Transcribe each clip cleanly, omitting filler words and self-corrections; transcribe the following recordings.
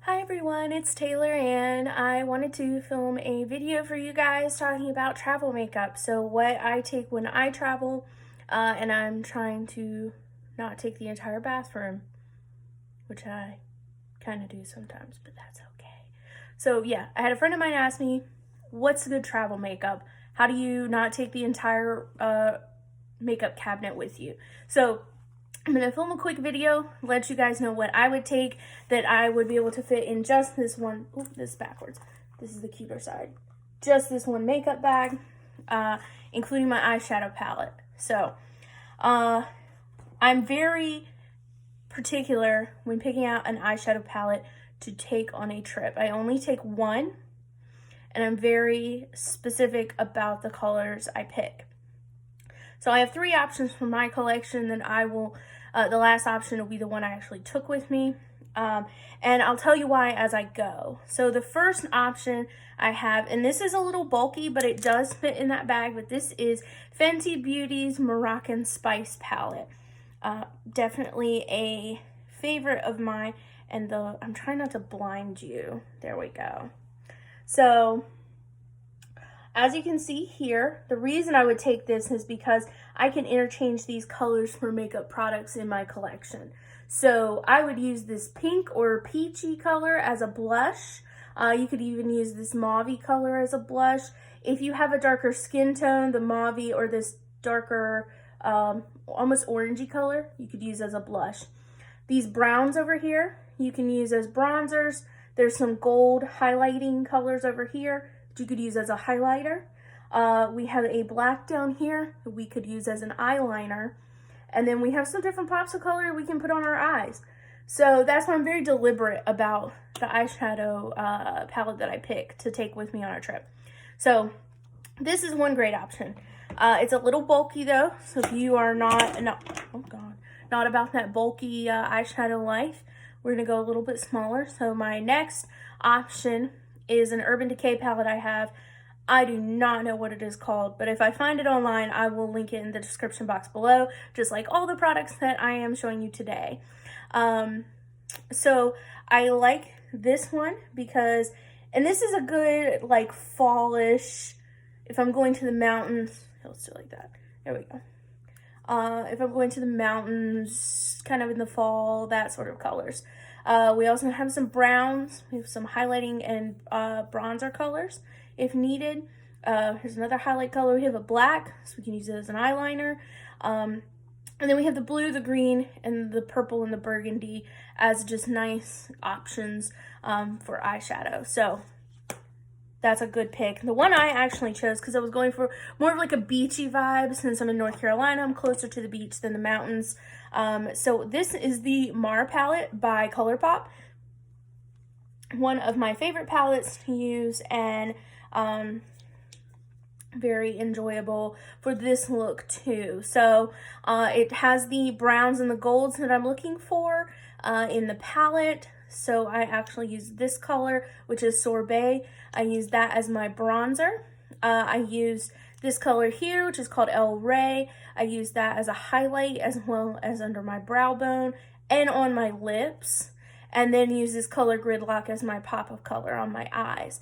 Hi everyone, it's Taylor and I wanted to film a video for you guys talking about travel makeup. So what I take when I travel, and I'm trying to not take the entire bathroom, which I kind of do sometimes, but that's okay. So yeah, I had a friend of mine ask me, what's good travel makeup? How do you not take the entire makeup cabinet with you? So I'm going to film a quick video, let you guys know what I would take that I would be able to fit in just this one. Oh, this is backwards. This is the cuter side. Just this one makeup bag, including my eyeshadow palette. So, I'm very particular when picking out an eyeshadow palette to take on a trip. I only take one, and I'm very specific about the colors I pick. So I have three options for my collection that I will, the last option will be the one I actually took with me. And I'll tell you why as I go. So the first option I have, and this is a little bulky, but it does fit in that bag, but this is Fenty Beauty's Moroccan Spice Palette. Definitely a favorite of mine, and I'm trying not to blind you. There we go. So as you can see here, the reason I would take this is because I can interchange these colors for makeup products in my collection. So I would use this pink or peachy color as a blush. You could even use this mauve color as a blush. If you have a darker skin tone, the mauve or this darker, almost orangey color, you could use as a blush. These browns over here, you can use as bronzers. There's some gold highlighting colors over here you could use as a highlighter. We have a black down here that we could use as an eyeliner. And then we have some different pops of color we can put on our eyes. So that's why I'm very deliberate about the eyeshadow palette that I pick to take with me on our trip. So this is one great option. It's a little bulky though, so if you are not about that bulky eyeshadow life, we're gonna go a little bit smaller. So my next option is an Urban Decay palette I have. I do not know what it is called, but if I find it online, I will link it in the description box below, just like all the products that I am showing you today. So I like this one because, and this is a good like fallish, if I'm going to the mountains, let's do it like that. There we go. If I'm going to the mountains, kind of in the fall, that sort of colors. We also have some browns. We have some highlighting and bronzer colors if needed. Here's another highlight color. We have a black, so we can use it as an eyeliner. And then we have the blue, the green, and the purple and the burgundy as just nice options for eyeshadow. So that's a good pick. The one I actually chose because I was going for more of like a beachy vibe since I'm in North Carolina. I'm closer to the beach than the mountains. So this is the Mar palette by ColourPop. One of my favorite palettes to use and very enjoyable for this look too. So it has the browns and the golds that I'm looking for in the palette. So I actually use this color, which is Sorbet. I use that as my bronzer. I use this color here, which is called El Rey. I use that as a highlight as well as under my brow bone and on my lips. And then use this color Gridlock as my pop of color on my eyes.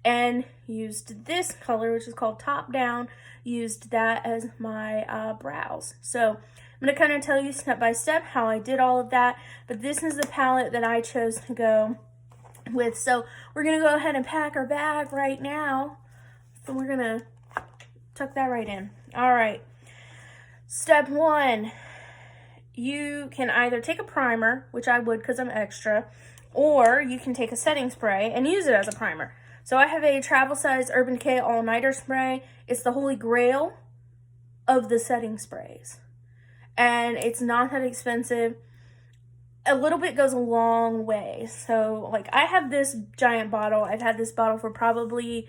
And used this color, which is called Top Down, used that as my brows. So I'm going to kind of tell you step by step how I did all of that, but this is the palette that I chose to go with. So we're going to go ahead and pack our bag right now. So we're going to tuck that right in. All right. Step one, you can either take a primer, which I would because I'm extra, or you can take a setting spray and use it as a primer. So I have a travel size Urban Decay all-nighter spray. It's the holy grail of the setting sprays. And it's not that expensive. A little bit goes a long way. So like I have this giant bottle. I've had this bottle for probably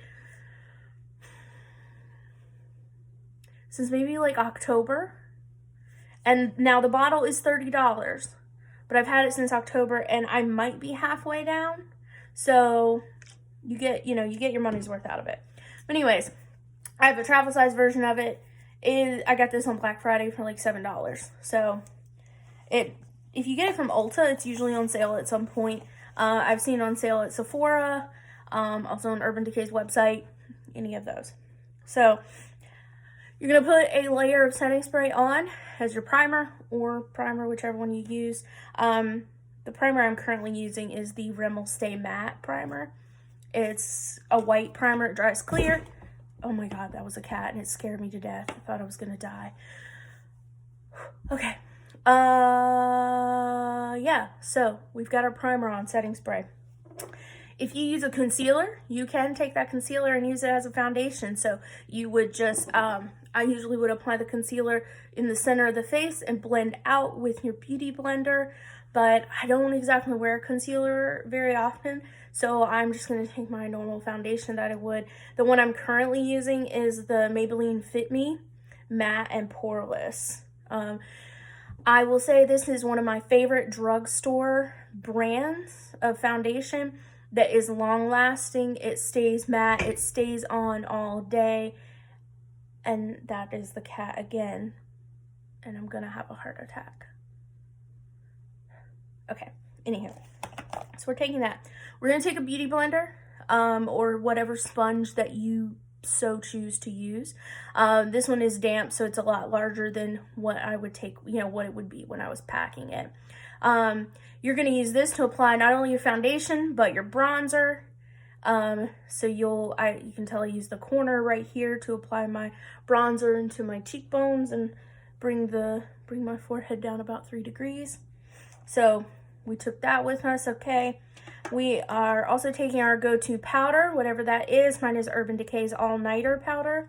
since maybe like October. And now the bottle is $30. But I've had it since October and I might be halfway down. So you get your money's worth out of it. But anyways, I have a travel size version of it. I got this on Black Friday for like $7. So if you get it from Ulta, it's usually on sale at some point. I've seen on sale at Sephora, also on Urban Decay's website, any of those. So you're going to put a layer of setting spray on as your primer, whichever one you use. The primer I'm currently using is the Rimmel Stay Matte primer. It's a white primer, it dries clear. Oh my God, that was a cat and it scared me to death. I thought I was gonna die. Okay. Yeah, so we've got our primer on, setting spray. If you use a concealer, you can take that concealer and use it as a foundation. So you would just, I usually would apply the concealer in the center of the face and blend out with your beauty blender, but I don't exactly wear concealer very often. So I'm just going to take my normal foundation that I would. The one I'm currently using is the Maybelline Fit Me Matte and Poreless. I will say this is one of my favorite drugstore brands of foundation that is long lasting. It stays matte, it stays on all day. And that is the cat again. And I'm gonna have a heart attack. Okay, anywho. So we're taking that. We're gonna take a beauty blender, or whatever sponge that you so choose to use. This one is damp, so it's a lot larger than what I would take, what it would be when I was packing it. You're gonna use this to apply not only your foundation, but your bronzer. So you can tell I use the corner right here to apply my bronzer into my cheekbones and bring my forehead down about 3 degrees. So we took that with us, okay. We are also taking our go-to powder, whatever that is. Mine is Urban Decay's All Nighter powder,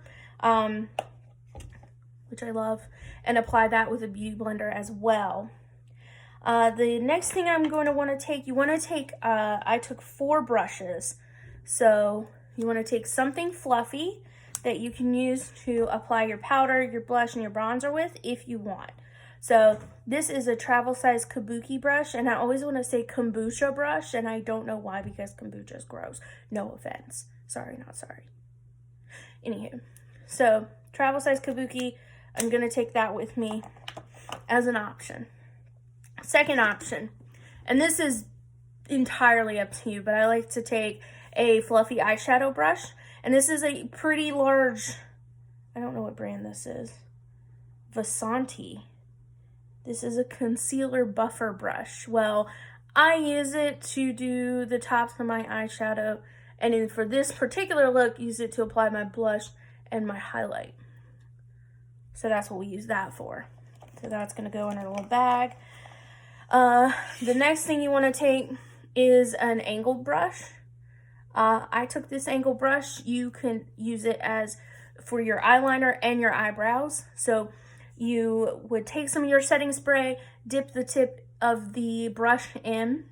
which I love, and apply that with a beauty blender as well. The next thing I'm going to want to take, I took 4 brushes. So you want to take something fluffy that you can use to apply your powder, your blush, and your bronzer with if you want. So this is a travel size kabuki brush, and I always want to say kombucha brush, and I don't know why, because kombucha is gross. No offense. Sorry, not sorry. Anywho, so travel size kabuki, I'm going to take that with me as an option. Second option, and this is entirely up to you, but I like to take a fluffy eyeshadow brush, and this is a pretty large, I don't know what brand this is, Vasanti. This is a concealer buffer brush. Well, I use it to do the tops of my eyeshadow, and then for this particular look, use it to apply my blush and my highlight. So that's what we use that for. So that's gonna go in our little bag. The next thing you want to take is an angled brush. I took this angled brush. You can use it as for your eyeliner and your eyebrows. So you would take some of your setting spray, dip the tip of the brush in,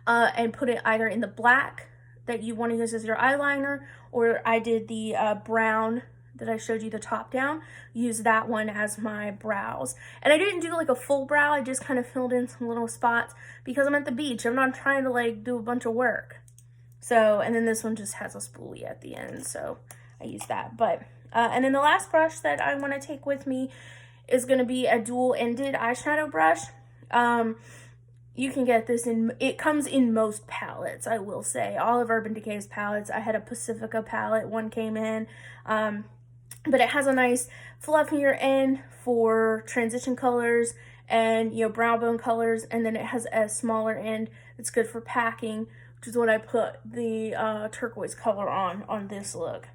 and put it either in the black that you want to use as your eyeliner, or I did the brown that I showed you the top down, use that one as my brows. And I didn't do like a full brow, I just kind of filled in some little spots because I'm at the beach. I'm not trying to like do a bunch of work. So, and then this one just has a spoolie at the end, so I use that. But, and then the last brush that I want to take with me is going to be a dual-ended eyeshadow brush. You can get this it comes in most palettes, I will say. All of Urban Decay's palettes. I had a Pacifica palette, one came in. But it has a nice fluffier end for transition colors and, brow bone colors. And then it has a smaller end that's good for packing, which is what I put the turquoise color on this look.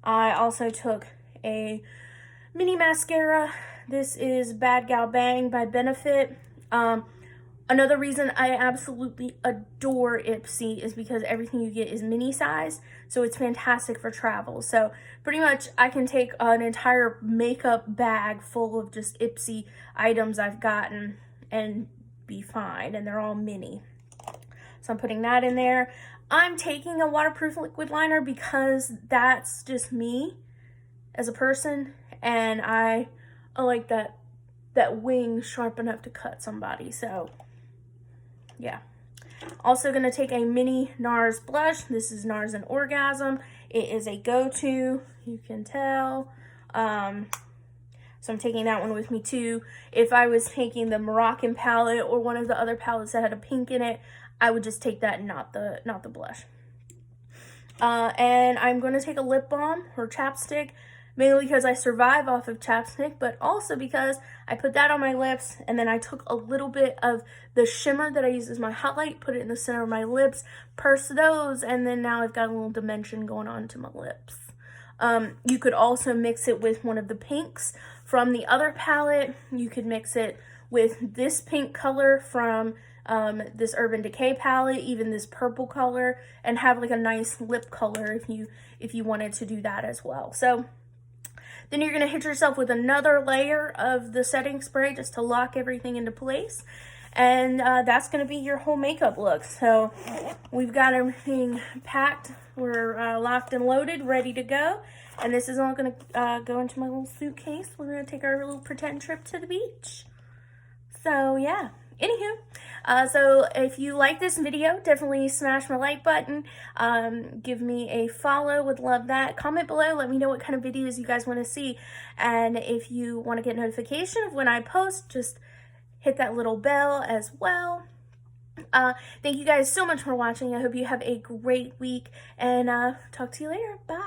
I also took a mini mascara. This is Bad Gal Bang by Benefit. Another reason I absolutely adore Ipsy is because everything you get is mini size, so it's fantastic for travel. So pretty much I can take an entire makeup bag full of just Ipsy items I've gotten and be fine, and they're all mini. So I'm putting that in there. I'm taking a waterproof liquid liner because that's just me as a person, and I like that wing sharp enough to cut somebody, so yeah. Also gonna take a mini NARS blush. This is NARS and Orgasm. It is a go-to, you can tell. So I'm taking that one with me too. If I was taking the Moroccan palette or one of the other palettes that had a pink in it, I would just take that, not the blush. And I'm going to take a lip balm or chapstick, mainly because I survive off of chapstick, but also because I put that on my lips, and then I took a little bit of the shimmer that I use as my highlight, put it in the center of my lips, pursed those, and then now I've got a little dimension going on to my lips. You could also mix it with one of the pinks from the other palette. You could mix it with this pink color from this Urban Decay palette, even this purple color, and have like a nice lip color if you wanted to do that as well. So then you're going to hit yourself with another layer of the setting spray just to lock everything into place. And that's going to be your whole makeup look. So we've got everything packed. We're locked and loaded, ready to go. And this is all going to go into my little suitcase. We're going to take our little pretend trip to the beach. So yeah, anywho, so if you like this video, definitely smash my like button. Give me a follow, would love that. Comment below, let me know what kind of videos you guys want to see. And if you want to get notification of when I post, just hit that little bell as well. Thank you guys so much for watching. I hope you have a great week, and talk to you later. Bye.